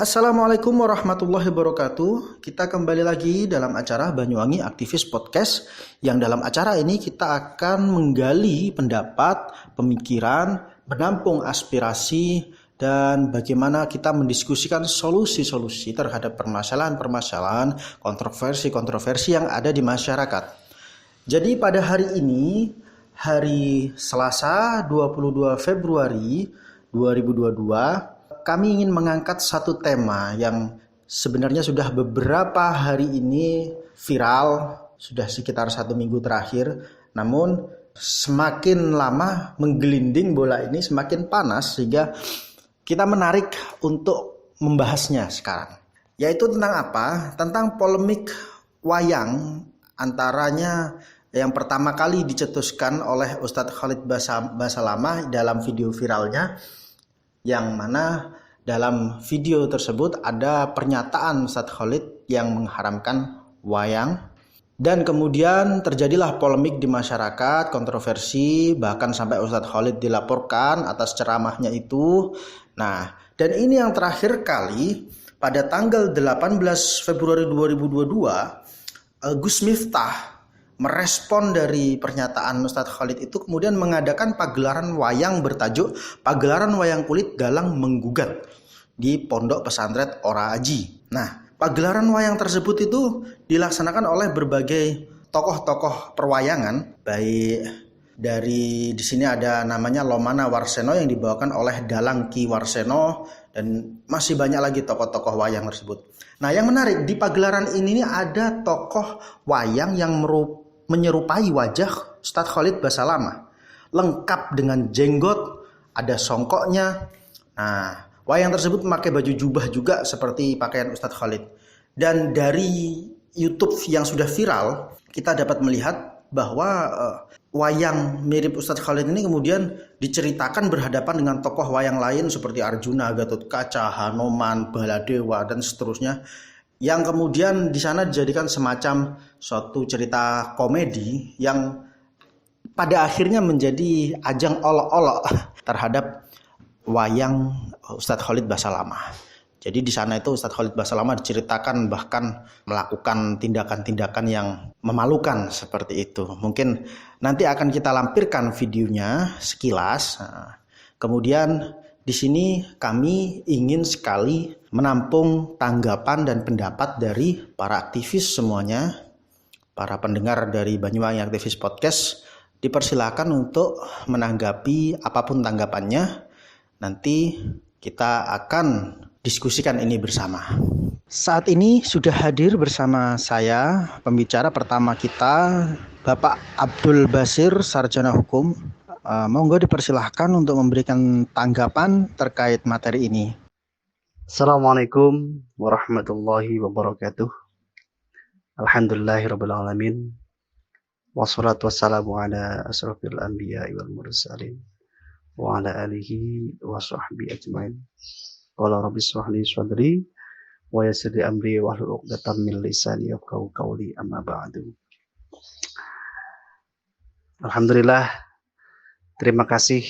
Assalamualaikum warahmatullahi wabarakatuh. Kita kembali lagi dalam acara Banyuwangi Aktivis Podcast, yang dalam acara ini kita akan menggali pendapat, pemikiran, menampung aspirasi, dan bagaimana kita mendiskusikan solusi-solusi terhadap permasalahan-permasalahan, kontroversi-kontroversi yang ada di masyarakat. Jadi pada hari ini, hari Selasa 22 Februari 2022, kami ingin mengangkat satu tema yang sebenarnya sudah beberapa hari ini viral, sudah sekitar 1 minggu terakhir. Namun semakin lama menggelinding bola ini semakin panas, sehingga kita menarik untuk membahasnya sekarang. Yaitu tentang apa? Tentang polemik wayang, antaranya yang pertama kali dicetuskan oleh Ustadz Khalid Basalamah dalam video viralnya, yang mana dalam video tersebut ada pernyataan Ustadz Khalid yang mengharamkan wayang. Dan kemudian terjadilah polemik di masyarakat, kontroversi, bahkan sampai Ustadz Khalid dilaporkan atas ceramahnya itu. Nah, dan ini yang terakhir kali pada tanggal 18 Februari 2022, Gus Miftah merespon dari pernyataan Ustadz Khalid itu, kemudian mengadakan pagelaran wayang bertajuk Pagelaran Wayang Kulit Galang Menggugat di Pondok Pesantren Ora Aji. Nah, pagelaran wayang tersebut itu dilaksanakan oleh berbagai tokoh-tokoh perwayangan, baik dari di sini ada namanya Lomana Warseno yang dibawakan oleh Dalang Ki Warseno, dan masih banyak lagi tokoh-tokoh wayang tersebut. Nah, yang menarik di pagelaran ini ada tokoh wayang yang menyerupai wajah Ustadz Khalid Basalamah, lengkap dengan jenggot, ada songkoknya. Nah, wayang tersebut memakai baju jubah juga seperti pakaian Ustadz Khalid. Dan dari YouTube yang sudah viral, kita dapat melihat bahwa wayang mirip Ustadz Khalid ini kemudian diceritakan berhadapan dengan tokoh wayang lain seperti Arjuna, Gatotkaca, Hanoman, Baladewa, dan seterusnya, yang kemudian di sana dijadikan semacam suatu cerita komedi yang pada akhirnya menjadi ajang olok-olok terhadap wayang Ustadz Khalid Basalamah. Jadi di sana itu Ustadz Khalid Basalamah diceritakan bahkan melakukan tindakan-tindakan yang memalukan seperti itu. Mungkin nanti akan kita lampirkan videonya sekilas. Kemudian di sini kami ingin sekali menampung tanggapan dan pendapat dari para aktivis semuanya, para pendengar dari Banyuwangi Aktivis Podcast. Dipersilakan untuk menanggapi apapun tanggapannya. Nanti kita akan diskusikan ini bersama. Saat ini sudah hadir bersama saya pembicara pertama kita, Bapak Abdul Basir, Sarjana Hukum. Monggo dipersilahkan untuk memberikan tanggapan terkait materi ini. Assalamualaikum warahmatullahi wabarakatuh. Alhamdulillahirabbil alamin. Wassalatu wassalamu ala asrofil anbiya'i wal mursalin wa ala alihi wa sahbihi ajmain. Qala rabbi shrah li sadri wa yassir li amri wahlul 'uqdatam min lisani yafqahu qawli, amma ba'du. Alhamdulillah, terima kasih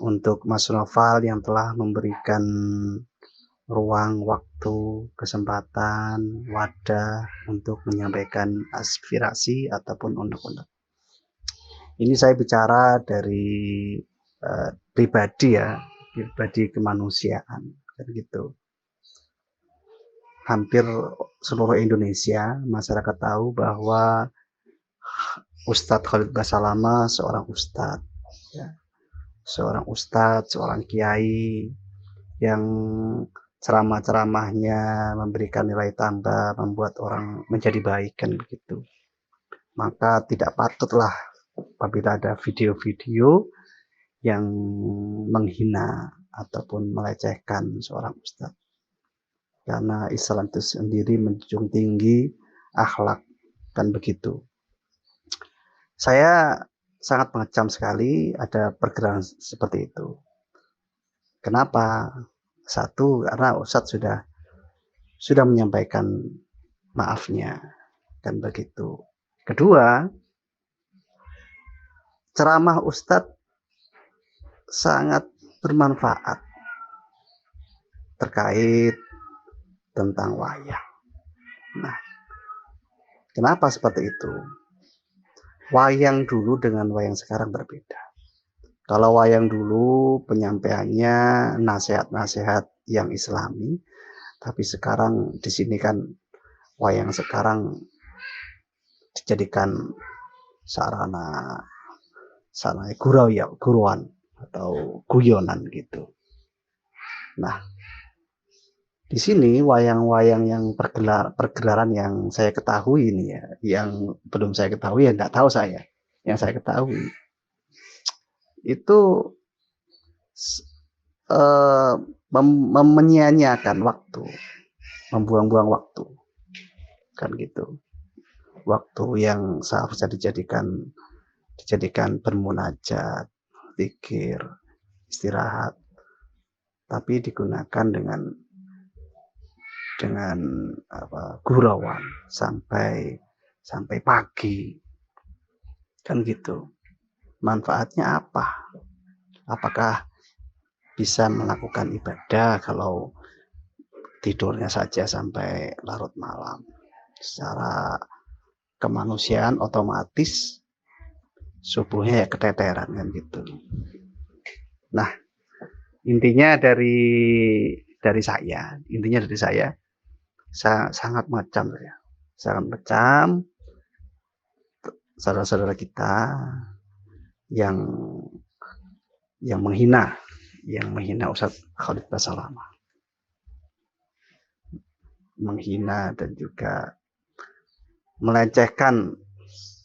untuk Mas Noval yang telah memberikan ruang, waktu, kesempatan, wadah untuk menyampaikan aspirasi ataupun unek-unek. Ini saya bicara dari pribadi ya, pribadi kemanusiaan, kan gitu. Hampir seluruh Indonesia masyarakat tahu bahwa Ustadz Khalid Basalamah seorang ustadz, ya. Seorang kiai yang ceramah-ceramahnya memberikan nilai tambah, membuat orang menjadi baik, kan begitu. Maka tidak patutlah apabila ada video-video yang menghina ataupun melecehkan seorang ustadz. Karena Islam itu sendiri menjunjung tinggi akhlak, kan begitu. Saya sangat mengecam sekali ada pergerakan seperti itu. Kenapa? Satu, karena Ustadz sudah menyampaikan maafnya, kan begitu. Kedua, ceramah Ustadz sangat bermanfaat. terkait tentang wayang. Nah, kenapa seperti itu? Wayang dulu dengan wayang sekarang berbeda. Kalau wayang dulu penyampaiannya nasihat-nasihat yang Islami, tapi sekarang di sini kan wayang sekarang dijadikan sarana guruan atau guyonan gitu. Nah, di sini wayang-wayang yang pergelaran yang saya ketahui ini ya, yang belum saya ketahui ya nggak tahu saya. Yang saya ketahui itu menyia-nyiakan waktu, membuang-buang waktu, kan gitu. Waktu yang seharusnya dijadikan bermunajat, zikir, istirahat, tapi digunakan dengan gurauan sampai pagi, kan gitu. Manfaatnya apa? Apakah bisa melakukan ibadah kalau tidurnya saja sampai larut malam? Secara kemanusiaan otomatis subuhnya ya keteteran, kan gitu. Nah, intinya dari saya sangat macam saudara-saudara kita yang menghina Ustadz Khalid Basalamah, menghina dan juga melecehkan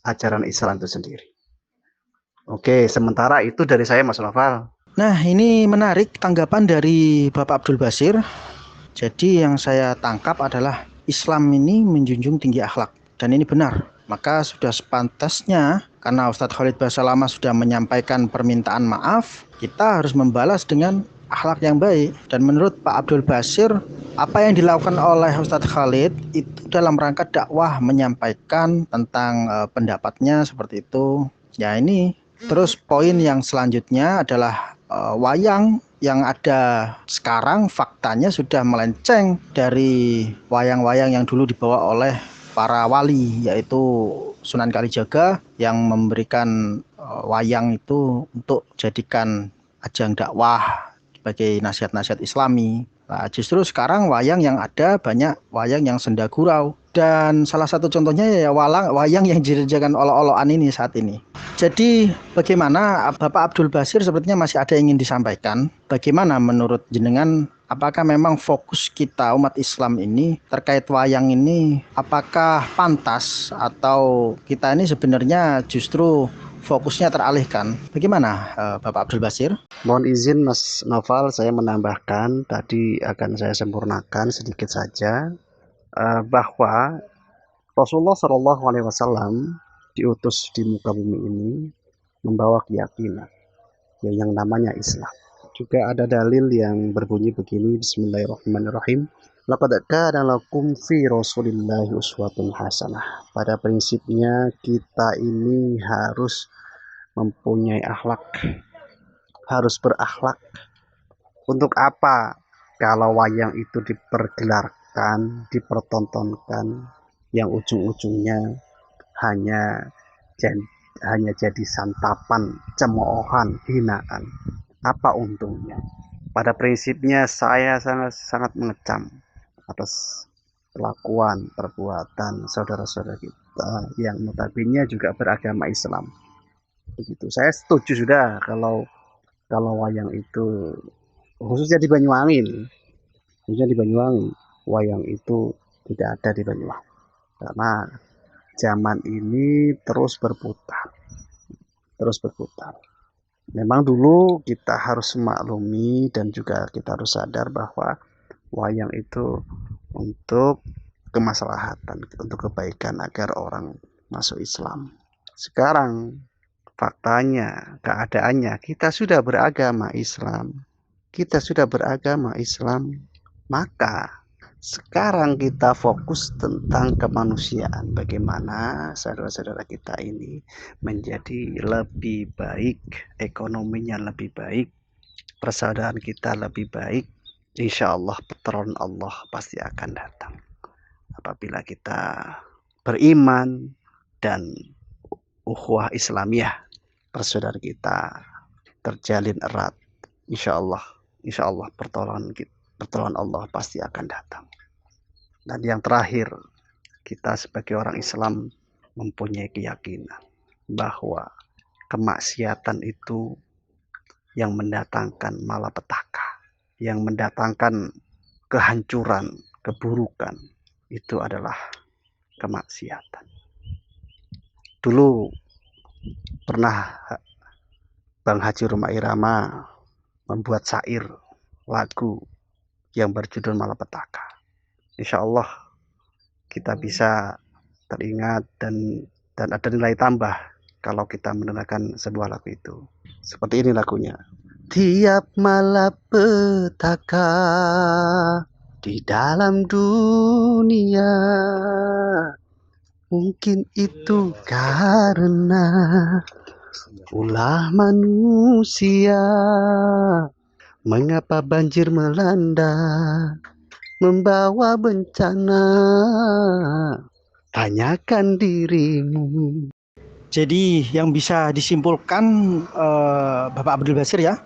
ajaran Islam itu sendiri. Oke, sementara itu dari saya, Mas Noval. Nah, ini menarik tanggapan dari Bapak Abdul Basir. Jadi yang saya tangkap adalah Islam ini menjunjung tinggi akhlak, dan ini benar. Maka sudah sepantasnya, karena Ustadz Khalid Basalamah sudah menyampaikan permintaan maaf, kita harus membalas dengan akhlak yang baik. Dan menurut Pak Abdul Basir, apa yang dilakukan oleh Ustadz Khalid itu dalam rangka dakwah, menyampaikan tentang pendapatnya seperti itu. Ya, ini terus poin yang selanjutnya adalah wayang yang ada sekarang faktanya sudah melenceng dari wayang-wayang yang dulu dibawa oleh para wali, yaitu Sunan Kalijaga yang memberikan wayang itu untuk jadikan ajang dakwah sebagai nasihat-nasihat Islami. Nah, justru sekarang wayang yang ada banyak wayang yang senda gurau, dan salah satu contohnya ya wayang yang dikerjakan olo-oloan ini saat ini. Jadi bagaimana Bapak Abdul Basir, sepertinya masih ada yang ingin disampaikan. Bagaimana menurut jenengan, apakah memang fokus kita umat Islam ini terkait wayang ini, apakah pantas atau kita ini sebenarnya justru fokusnya teralihkan? Bagaimana Bapak Abdul Basir? Mohon izin Mas Noval, saya menambahkan, tadi akan saya sempurnakan sedikit saja, bahwa Rasulullah SAW diutus di muka bumi ini membawa keyakinan yang namanya Islam. Juga ada dalil yang berbunyi begini, Bismillahirrahmanirrahim. Laqad kana lakum fi Rasulillahi uswatun hasanah. Pada prinsipnya kita ini harus mempunyai akhlak, harus berakhlak. Untuk apa? Kalau wayang itu dipergelarkan, dipertontonkan, yang ujung-ujungnya hanya jadi santapan, cemoohan, hinaan. Apa untungnya? Pada prinsipnya saya sangat mengecam atas kelakuan, perbuatan saudara-saudara kita yang notabene juga beragama Islam. Begitu. Saya setuju sudah kalau wayang itu khususnya di Banyuwangi, wayang itu tidak ada di Banyuwangi karena zaman ini terus berputar. Memang dulu kita harus memaklumi dan juga kita harus sadar bahwa wayang itu untuk kemaslahatan, untuk kebaikan agar orang masuk Islam. Sekarang faktanya, keadaannya, kita sudah beragama Islam, maka sekarang kita fokus tentang kemanusiaan, bagaimana saudara-saudara kita ini menjadi lebih baik, ekonominya lebih baik, persaudaraan kita lebih baik, insya Allah pertolongan Allah pasti akan datang. Apabila kita beriman dan ukhuwah Islamiyah, persaudaraan kita terjalin erat, insya Allah pertolongan Allah pasti akan datang. Dan yang terakhir, kita sebagai orang Islam mempunyai keyakinan bahwa kemaksiatan itu yang mendatangkan malapetaka, yang mendatangkan kehancuran, keburukan, itu adalah kemaksiatan. Dulu pernah Bang Haji Roma Irama membuat syair lagu yang berjudul Malapetaka. Insya Allah kita bisa teringat dan ada nilai tambah kalau kita mendengarkan sebuah lagu itu. Seperti ini lagunya. Tiap malapetaka di dalam dunia, mungkin itu karena ulah manusia. Mengapa banjir melanda, membawa bencana? Tanyakan dirimu. Jadi yang bisa disimpulkan Bapak Abdul Basir ya,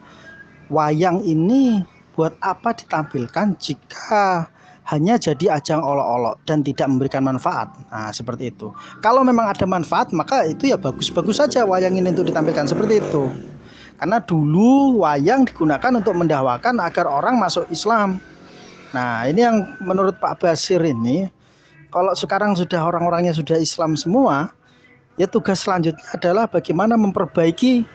wayang ini buat apa ditampilkan jika hanya jadi ajang olok-olok dan tidak memberikan manfaat. Nah, seperti itu. Kalau memang ada manfaat, maka itu ya bagus-bagus saja wayang ini untuk ditampilkan seperti itu. Karena dulu wayang digunakan untuk mendakwakan agar orang masuk Islam. Nah, ini yang menurut Pak Basir ini, kalau sekarang sudah orang-orangnya sudah Islam semua, ya tugas selanjutnya adalah bagaimana memperbaiki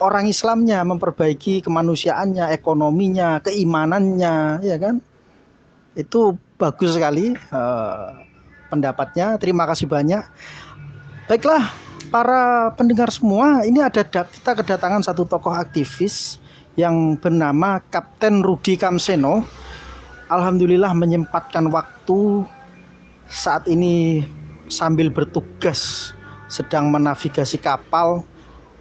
orang Islamnya, memperbaiki kemanusiaannya, ekonominya, keimanannya, ya kan? Itu bagus sekali pendapatnya. Terima kasih banyak. Baiklah, para pendengar semua, ini kita kedatangan satu tokoh aktivis yang bernama Kapten Rudi Kamseno. Alhamdulillah menyempatkan waktu saat ini sambil bertugas sedang menavigasi kapal,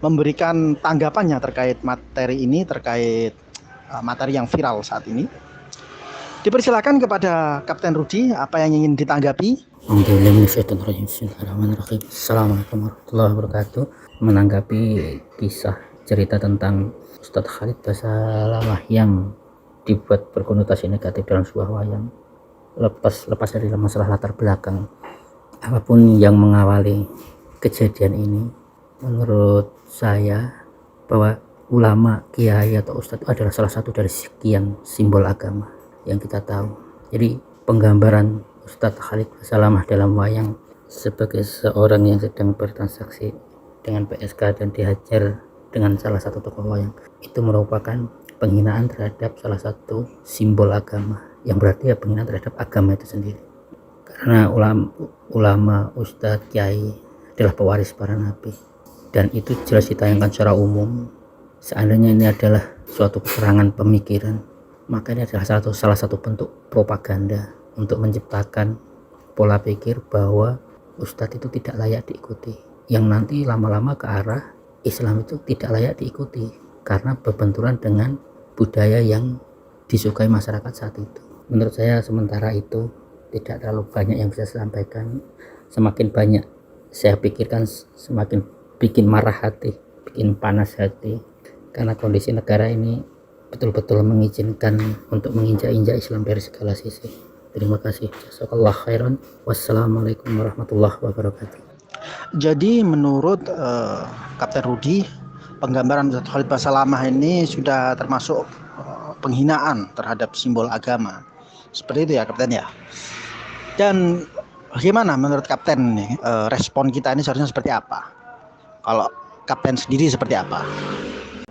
memberikan tanggapannya terkait materi ini, terkait materi yang viral saat ini. Dipersilakan kepada Kapten Rudi, apa yang ingin ditanggapi? Bismillahirrahmanirrahim. Assalamualaikum warahmatullahi wabarakatuh. Menanggapi kisah cerita tentang Ustadz Khalid Basalamah yang dibuat berkonotasi negatif dalam sebuah wayang, lepas dari masalah latar belakang apapun yang mengawali kejadian ini, menurut saya bahwa ulama, kiai atau ustadz adalah salah satu dari sekian simbol agama yang kita tahu. Jadi penggambaran Ustadz Khalid Basalamah dalam wayang sebagai seorang yang sedang bertransaksi dengan PSK dan dihajar dengan salah satu tokoh wayang, itu merupakan penghinaan terhadap salah satu simbol agama, yang berarti ya penghinaan terhadap agama itu sendiri. Karena ulama, ustadz, kiai adalah pewaris para nabi, dan itu jelas ditayangkan secara umum. Seandainya ini adalah suatu keterangan pemikiran, maka ini adalah salah satu bentuk propaganda untuk menciptakan pola pikir bahwa ustadz itu tidak layak diikuti, yang nanti lama-lama ke arah Islam itu tidak layak diikuti karena berbenturan dengan budaya yang disukai masyarakat saat itu. Menurut saya sementara itu tidak terlalu banyak yang bisa saya sampaikan. Semakin banyak saya pikirkan, semakin bikin marah hati, bikin panas hati, karena kondisi negara ini betul-betul mengizinkan untuk menginjak-injak Islam dari segala sisi. Terima kasih. Jazakallah khairan. Wassalamualaikum warahmatullahi wabarakatuh. Jadi menurut Kapten Rudi, penggambaran Ustadz Khalid Basalamah ini sudah termasuk penghinaan terhadap simbol agama. Seperti itu ya Kapten ya. Dan bagaimana menurut Kapten nih, respon kita ini seharusnya seperti apa? Kalau Kapten sendiri seperti apa?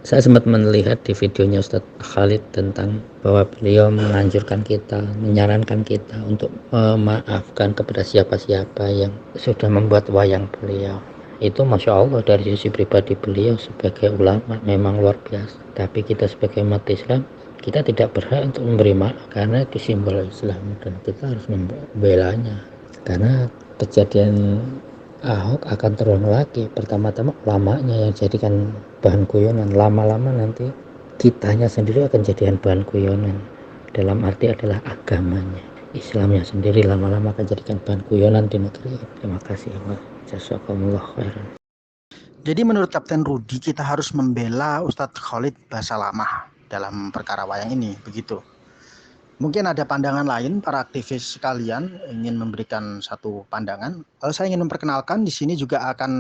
Saya sempat melihat di videonya Ustadz Khalid tentang bahwa beliau menganjurkan kita, menyarankan kita untuk memaafkan kepada siapa-siapa yang sudah membuat wayang beliau. Itu Masya Allah, dari sisi pribadi beliau sebagai ulama memang luar biasa. Tapi kita sebagai umat Islam, kita tidak berhak untuk memberi maaf karena itu simbol Islam, dan kita harus membelanya. Karena kejadian Ahok akan terulang lagi. Pertama-tama ulamanya yang jadikan bahan guyonan, lama-lama nanti kitanya sendiri akan jadikan bahan guyonan. dalam arti adalah agamanya. Islamnya sendiri lama-lama akan jadikan bahan guyonan di negeri. Terima kasih Allah. Jazakumullah khairan. Jadi menurut Kapten Rudi kita harus membela Ustadz Khalid Basalamah dalam perkara wayang ini, begitu. Mungkin ada pandangan lain para aktivis sekalian ingin memberikan satu pandangan. Saya ingin memperkenalkan di sini juga akan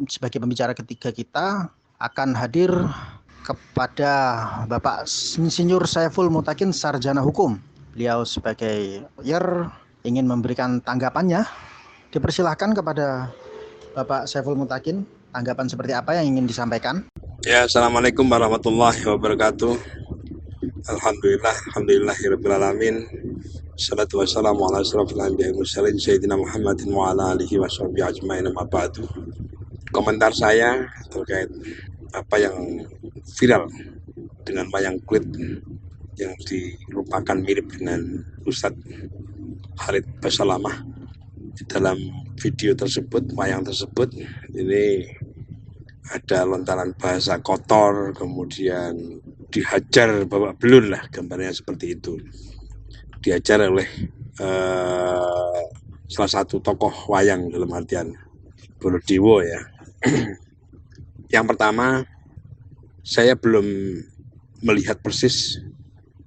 sebagai pembicara ketiga kita akan hadir kepada Bapak Insinyur Saiful Mutakin Sarjana Hukum. Beliau sebagai lawyer ingin memberikan tanggapannya. Dipersilahkan kepada Bapak Saiful Mutakin, tanggapan seperti apa yang ingin disampaikan? Ya, Assalamualaikum warahmatullahi wabarakatuh. Alhamdulillahirabbil alamin. Wassalatu wassalamu ala asyrofil anbiya'i wal mursalin sayyidina Muhammadin wa ala alihi washabihi ajmain, amma ba'du. Komentar saya terkait apa yang viral dengan wayang kulit yang dirupakan mirip dengan Ustadz Khalid Basalamah. Di dalam video tersebut, wayang tersebut, ini ada lontaran bahasa kotor, kemudian dihajar babak belur lah, gambarnya seperti itu. Dihajar oleh salah satu tokoh wayang dalam artian Borodewo ya. Yang pertama, saya belum melihat persis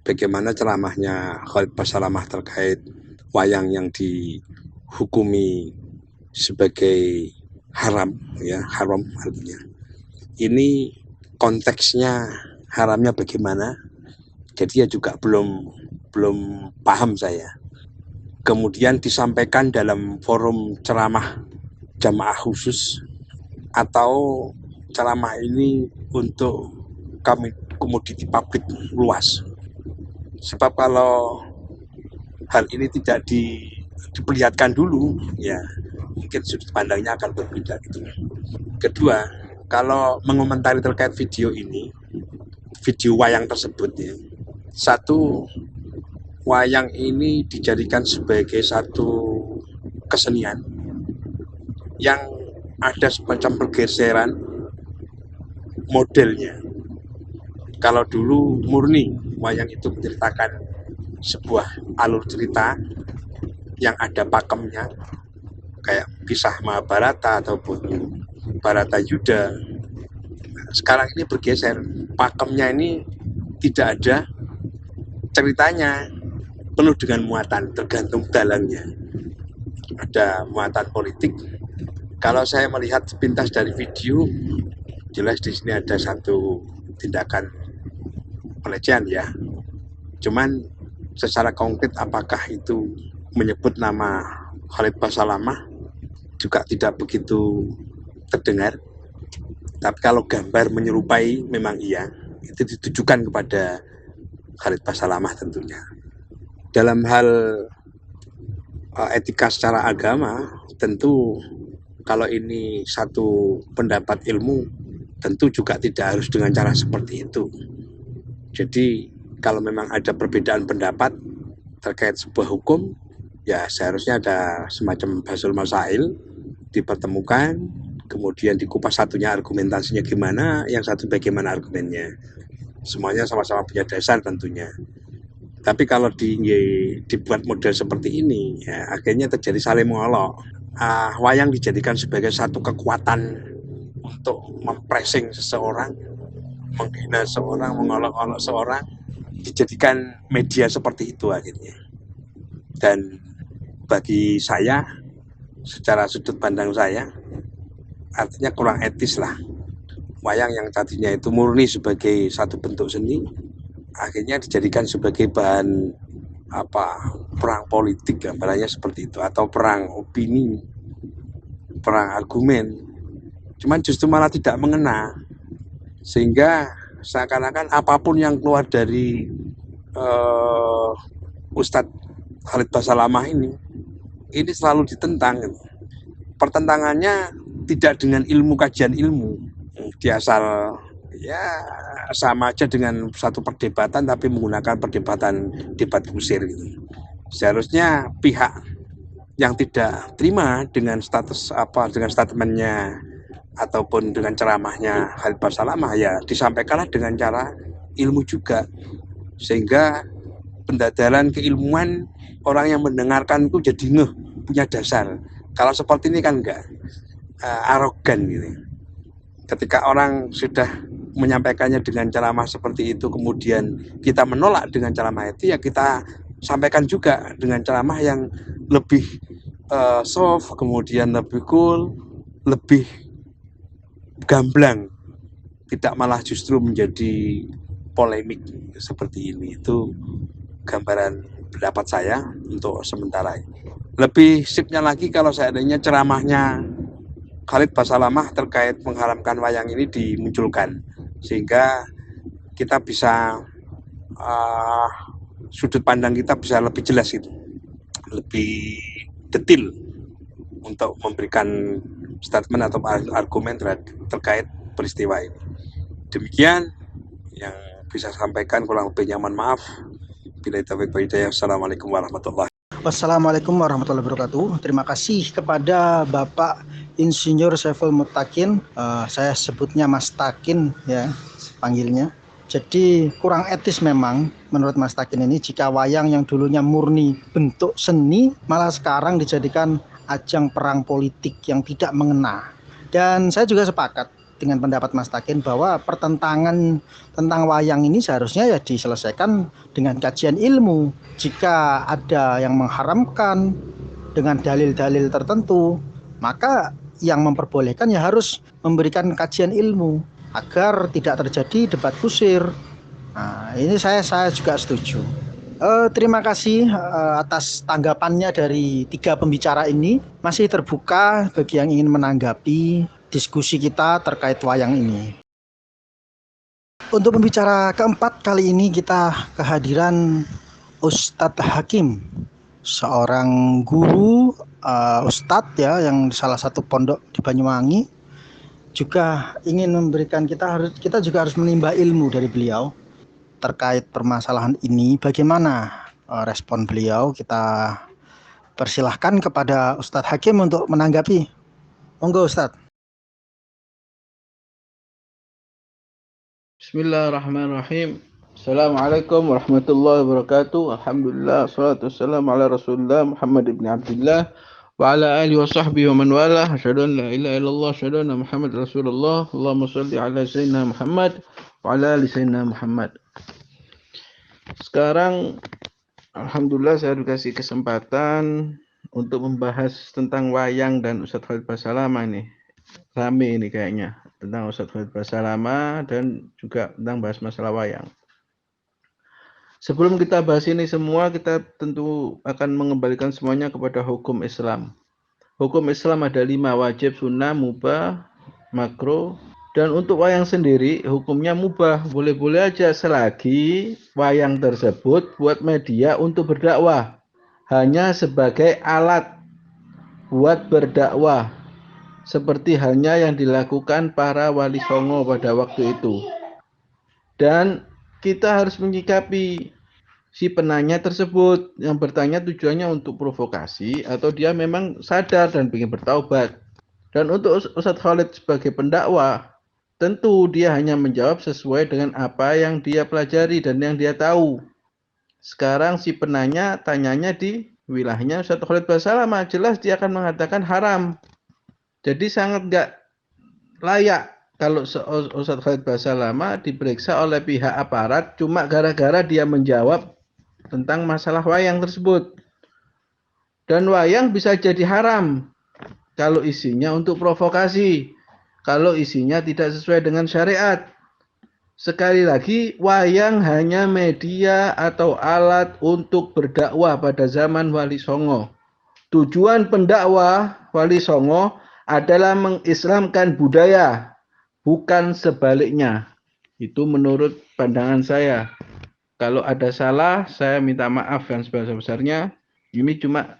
bagaimana ceramahnya Khalid Basalamah terkait wayang yang dihukumi sebagai haram, ya, haram artinya. Ini konteksnya haramnya bagaimana? Jadi ya juga belum paham saya. Kemudian disampaikan dalam forum ceramah jamaah khusus atau ceramah ini untuk komoditi publik luas. Sebab kalau hal ini tidak diperlihatkan dulu, ya mungkin sudut pandangnya akan berbeda gitu. Kedua, kalau mengomentari terkait video ini, video wayang tersebut ya, satu, wayang ini dijadikan sebagai satu kesenian yang ada semacam pergeseran modelnya. Kalau dulu murni wayang itu menceritakan sebuah alur cerita yang ada pakemnya, kayak kisah Mahabharata ataupun Bharata Yuda. Sekarang ini bergeser, pakemnya ini tidak ada ceritanya, penuh dengan muatan, tergantung dalangnya. Ada muatan politik. Kalau saya melihat sepintas dari video, jelas di sini ada satu tindakan pelecehan ya. Cuman secara konkret apakah itu menyebut nama Khalid Basalamah juga tidak begitu terdengar. Tapi kalau gambar menyerupai memang iya, itu ditujukan kepada Khalid Basalamah tentunya. Dalam hal etika secara agama, tentu kalau ini satu pendapat ilmu, tentu juga tidak harus dengan cara seperti itu. Jadi kalau memang ada perbedaan pendapat terkait sebuah hukum, ya seharusnya ada semacam basul masail, dipertemukan, kemudian dikupas, satunya argumentasinya gimana, yang satu bagaimana argumennya. Semuanya sama-sama punya dasar tentunya. Tapi kalau dibuat model seperti ini, ya akhirnya terjadi saling mengolok. Wayang dijadikan sebagai satu kekuatan untuk mempressing seseorang, menghina seorang, mengolok-olok seorang, dijadikan media seperti itu akhirnya. Dan bagi saya, secara sudut pandang saya, artinya kurang etis lah. Wayang yang tadinya itu murni sebagai satu bentuk seni, akhirnya dijadikan sebagai bahan perang politik, gambarannya seperti itu, atau perang opini, perang argumen. Cuman justru malah tidak mengena, sehingga seakan-akan apapun yang keluar dari Ustadz Khalid Basalamah ini selalu ditentang. Pertentangannya tidak dengan ilmu, kajian ilmu, dia asal ya sama aja dengan satu perdebatan tapi menggunakan debat kusir gitu. Seharusnya pihak yang tidak terima dengan dengan statementnya ataupun dengan ceramahnya Khalid Basalamah, ya disampaikanlah dengan cara ilmu juga, sehingga pendadaran keilmuan, orang yang mendengarkan itu jadi ngeh, punya dasar. Kalau seperti ini kan enggak, arogan gitu. Ketika orang sudah menyampaikannya dengan ceramah seperti itu, kemudian kita menolak dengan ceramah itu, ya kita sampaikan juga dengan ceramah yang lebih soft, kemudian lebih cool, lebih gamblang, tidak malah justru menjadi polemik seperti ini. Itu gambaran pendapat saya untuk sementara ini. Lebih sipnya lagi kalau seandainya ceramahnya Khalid Basalamah terkait mengharamkan wayang ini dimunculkan, sehingga kita bisa sudut pandang kita bisa lebih jelas gitu, lebih detail untuk memberikan statement atau argumen terkait peristiwa ini. Demikian yang bisa sampaikan, kurang lebihnya mohon maaf. Bila taufiq wal hidayah. Assalamualaikum warahmatullahi wabarakatuh. Wassalamualaikum warahmatullahi wabarakatuh. Terima kasih kepada Bapak Insinyur Saiful Mutakin. Saya sebutnya Mas Takin ya panggilnya. Jadi kurang etis memang menurut Mas Takin ini jika wayang yang dulunya murni bentuk seni malah sekarang dijadikan ajang perang politik yang tidak mengena. Dan saya juga sepakat dengan pendapat Mas Takin bahwa pertentangan tentang wayang ini seharusnya ya diselesaikan dengan kajian ilmu. Jika ada yang mengharamkan dengan dalil-dalil tertentu, maka yang memperbolehkan ya harus memberikan kajian ilmu agar tidak terjadi debat kusir. Nah, ini saya juga setuju. Terima kasih atas tanggapannya dari 3 pembicara ini. Masih terbuka bagi yang ingin menanggapi diskusi kita terkait wayang ini. Untuk pembicara keempat kali ini kita kehadiran Ustadz Hakim, seorang guru Ustadz ya yang salah satu pondok di Banyuwangi, juga ingin memberikan kita juga harus menimba ilmu dari beliau terkait permasalahan ini. Bagaimana respon beliau? Kita persilahkan kepada Ustadz Hakim untuk menanggapi. Monggo Ustadz. Bismillahirrahmanirrahim. Assalamualaikum warahmatullahi wabarakatuh. Alhamdulillah, salatu wassalamu ala Rasulullah Muhammad ibn Abdullah wa ala alihi wa sahbihi wa man wala. Asyhadu an la ilaha illallah, asyhadu anna Muhammad Rasulullah. Allahumma shalli ala sayyidina Muhammad wa ala ali sayyidina Muhammad. Sekarang alhamdulillah saya dikasih kesempatan untuk membahas tentang wayang dan Ustadz Khalid Basalamah nih. Rame ini kayaknya tentang Ustadz Khalid Basalamah dan juga tentang bahas masalah wayang. Sebelum kita bahas ini semua, kita tentu akan mengembalikan semuanya kepada hukum Islam. Hukum Islam ada 5, wajib, sunnah, mubah, makruh. Dan untuk wayang sendiri, hukumnya mubah. Boleh-boleh aja selagi wayang tersebut buat media untuk berdakwah. Hanya sebagai alat buat berdakwah. Seperti halnya yang dilakukan para wali songo pada waktu itu. Dan kita harus menyikapi si penanya tersebut yang bertanya tujuannya untuk provokasi atau dia memang sadar dan ingin bertaubat. Dan untuk Ustadz Khalid sebagai pendakwah, tentu dia hanya menjawab sesuai dengan apa yang dia pelajari dan yang dia tahu. Sekarang si penanya tanyanya di wilayahnya Ustadz Khalid Basalamah, jelas dia akan mengatakan haram. Jadi sangat nggak layak kalau Ustadz Khalid Basalamah diperiksa oleh pihak aparat cuma gara-gara dia menjawab tentang masalah wayang tersebut. Dan wayang bisa jadi haram kalau isinya untuk provokasi, kalau isinya tidak sesuai dengan syariat. Sekali lagi, wayang hanya media atau alat untuk berdakwah pada zaman Wali Songo. Tujuan pendakwah Wali Songo adalah mengislamkan budaya, bukan sebaliknya. Itu menurut pandangan saya. Kalau ada salah, saya minta maaf yang sebesar-besarnya. Ini cuma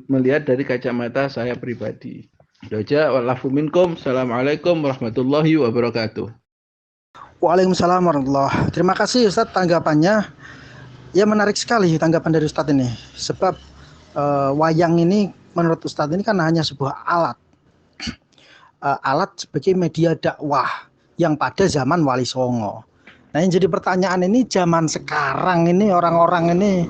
melihat dari kacamata saya pribadi. Itu aja. Wa'alafu minkum. Assalamualaikum warahmatullahi wabarakatuh. Waalaikumsalam warahmatullahi wabarakatuh. Terima kasih Ustadz tanggapannya. Ya menarik sekali tanggapan dari Ustadz ini. Sebab wayang ini menurut Ustadz ini kan hanya sebuah alat. Alat sebagai media dakwah yang pada zaman Wali Songo. Nah, yang jadi pertanyaan ini zaman sekarang ini orang-orang ini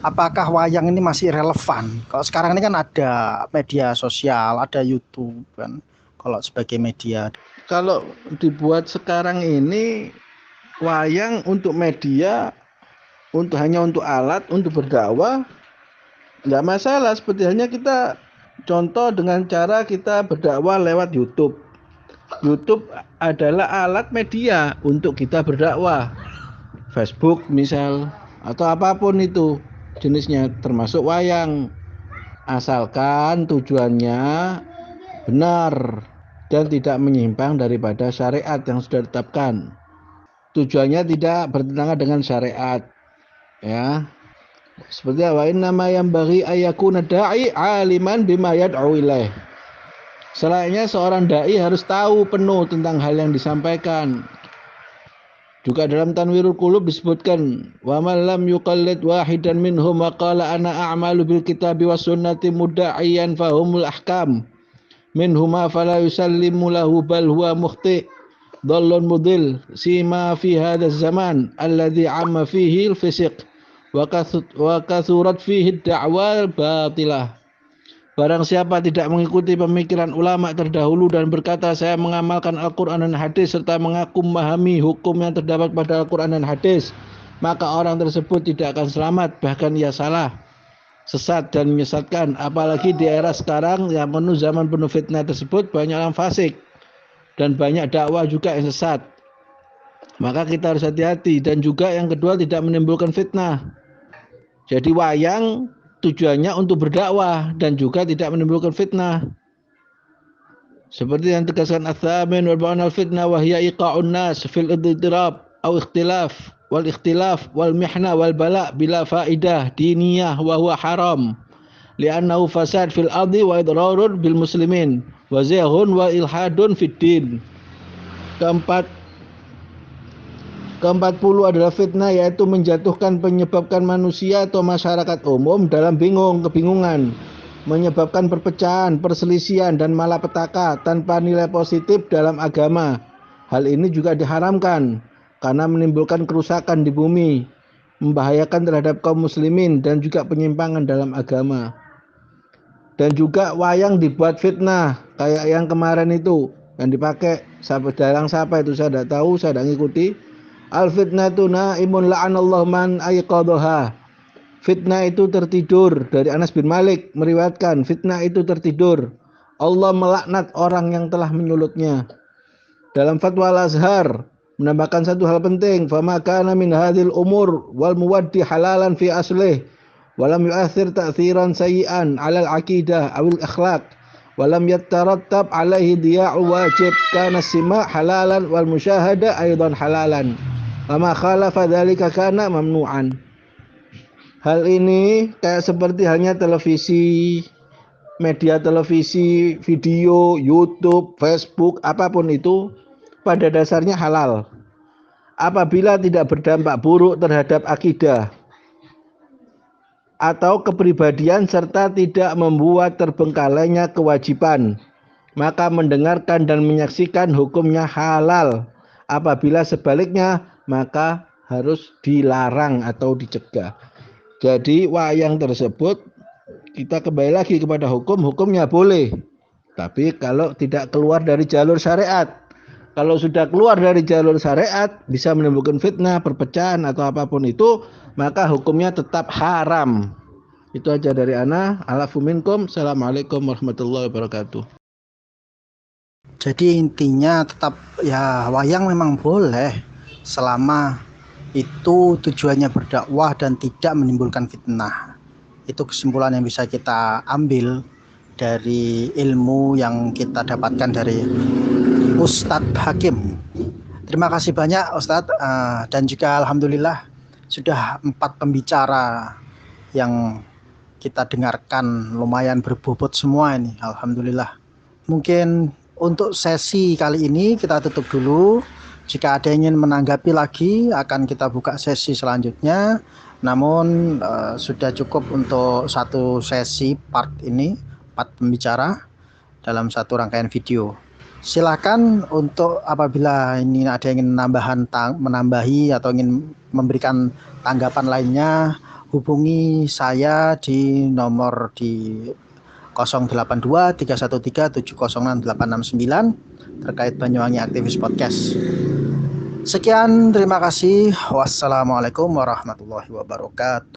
apakah wayang ini masih relevan? Kalau sekarang ini kan ada media sosial, ada YouTube kan. Kalau sebagai media. Kalau dibuat sekarang ini wayang untuk media, hanya untuk alat, untuk berdakwah, nggak masalah. Seperti halnya kita contoh dengan cara kita berdakwah lewat YouTube. YouTube adalah alat media untuk kita berdakwah. Facebook misal, atau apapun itu jenisnya, termasuk wayang. Asalkan tujuannya benar dan tidak menyimpang daripada syariat yang sudah ditetapkan. Tujuannya tidak bertentangan dengan syariat, ya. Seperti wa inna ma yanbaghi ayyakuna da'i aliman bima yad'u ilaih. Selayaknya seorang dai harus tahu penuh tentang hal yang disampaikan. Juga dalam Tanwirul Qulub disebutkan, wa man lam yuqallid wahidan minhum wa qala ana a'malu bil kitabi was sunnati mudda'iyan fahumul ahkam. Minhuma fala yusallimu lahu bal huwa mukhti' dhallun mudil sima fi hadha zaman alladhi amma fihi al-fisq wa kathurat fihi ad-da'wa batilah. Barang siapa tidak mengikuti pemikiran ulama terdahulu dan berkata saya mengamalkan Al-Quran dan hadis serta mengaku memahami hukum yang terdapat pada Al-Quran dan hadis, maka orang tersebut tidak akan selamat, bahkan ia salah, sesat dan menyesatkan. Apalagi di era sekarang yang penuh zaman penuh fitnah tersebut, banyak orang fasik dan banyak dakwah juga yang sesat. Maka kita harus hati-hati. Dan juga yang kedua, tidak menimbulkan fitnah. Jadi wayang tujuannya untuk berdakwah dan juga tidak menimbulkan fitnah. Seperti yang tegaskan Ats-Tsamin wal ba'an al-fitnah wa hiya iqa'un nas fil idtirab aw ikhtilaf wal mihna wal bala bila faidah diniyah wa huwa haram li'annahu fasad fil ardi wa idrarun bil muslimin wa zayghun wa ilhadun fid din. Ke-40 adalah fitnah, yaitu menyebabkan manusia atau masyarakat umum dalam kebingungan, menyebabkan perpecahan, perselisihan, dan malapetaka tanpa nilai positif dalam agama. Hal ini juga diharamkan karena menimbulkan kerusakan di bumi, membahayakan terhadap kaum muslimin, dan juga penyimpangan dalam agama. Dan juga wayang dibuat fitnah, kayak yang kemarin itu, yang dipakai dalang siapa itu saya tidak tahu, saya tidak ngikuti. Al-fitnatu na'imun la'anallahu man ayqadhaha. Fitnah itu tertidur. Dari Anas bin Malik meriwayatkan, fitnah itu tertidur, Allah melaknat orang yang telah menyulutnya. Dalam Fatwa Al-Azhar menambahkan satu hal penting, fama kana min hadhil umur wal muwaddi halalan fi aslih walam yu'athir ta'thiran sayyi'an 'ala al-aqidah aw al-akhlaq walam yattarattab 'alaihi diya'u wajib kana sima' halalan wal musyahada aidan halalan. Lama khalafa dzalika kana mamnu'an. Hal ini kayak seperti halnya televisi, media televisi, video, YouTube, Facebook, apapun itu pada dasarnya halal. Apabila tidak berdampak buruk terhadap akidah atau kepribadian serta tidak membuat terbengkalainya kewajiban, maka mendengarkan dan menyaksikan hukumnya halal. Apabila sebaliknya, maka harus dilarang atau dicegah. Jadi wayang tersebut kita kembali lagi kepada hukumnya boleh. Tapi kalau tidak keluar dari jalur syariat. Kalau sudah keluar dari jalur syariat, bisa menimbulkan fitnah, perpecahan atau apapun itu, maka hukumnya tetap haram. Itu aja dari ana. Alafu minkum. Assalamualaikum warahmatullahi wabarakatuh. Jadi intinya tetap ya wayang memang boleh selama itu tujuannya berdakwah dan tidak menimbulkan fitnah. Itu kesimpulan yang bisa kita ambil dari ilmu yang kita dapatkan dari Ustadz Hakim. Terima kasih banyak Ustadz, dan juga alhamdulillah sudah 4 pembicara yang kita dengarkan lumayan berbobot semua ini, alhamdulillah. Mungkin untuk sesi kali ini kita tutup dulu. Jika ada yang ingin menanggapi lagi, akan kita buka sesi selanjutnya. Namun sudah cukup untuk satu sesi part ini, 4 pembicara dalam satu rangkaian video. Silakan untuk apabila ini ada yang ingin menambahi atau ingin memberikan tanggapan lainnya, hubungi saya di nomor di 082 313 706 869 terkait Banyuwangi Aktivis Podcast. Sekian, terima kasih. Wassalamualaikum warahmatullahi wabarakatuh.